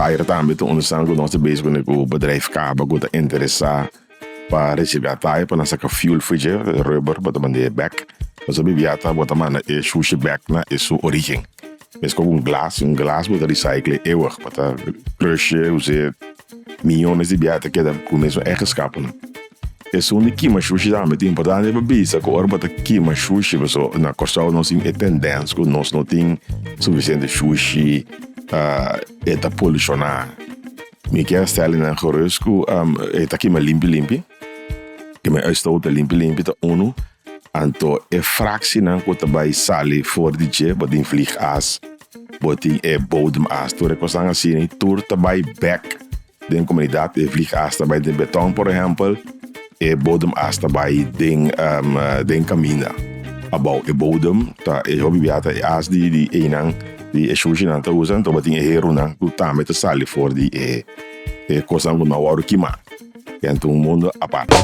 tayo tayo ito unasan ko nung sa base ko niko bedrijf kaba ko ta interesa para receber tayo pa nasa ka fuel fridge rubber bota man de back. Mas bibiata bota man e sushi back na e su origem. Mas com um glas bota recycle eeuwig bota crushje use miljones de biata que da começo é escapan. É só de kima sushi da met importante para bisa ko orba ta kima sushi so na corso não sim é tendência ko nós não tem suficiente sushi eta pollutionar. Me quer stellen na gerusku eta kima limpi que me uitstoot limpi te onu anto e fractie nan ko tabay sali voor die je wat in vliegas boting e bodemas to recosang assim tour tabay back den comunidade e vliegas tabay de beton por exemplo e bodemas tabay den camina abou e bodem ta e hobby biata e as die enang die e sushi nan ta usan to boting e hero nan ko ta met sali voor die e kosang na waru kima. En toen mundo aparte.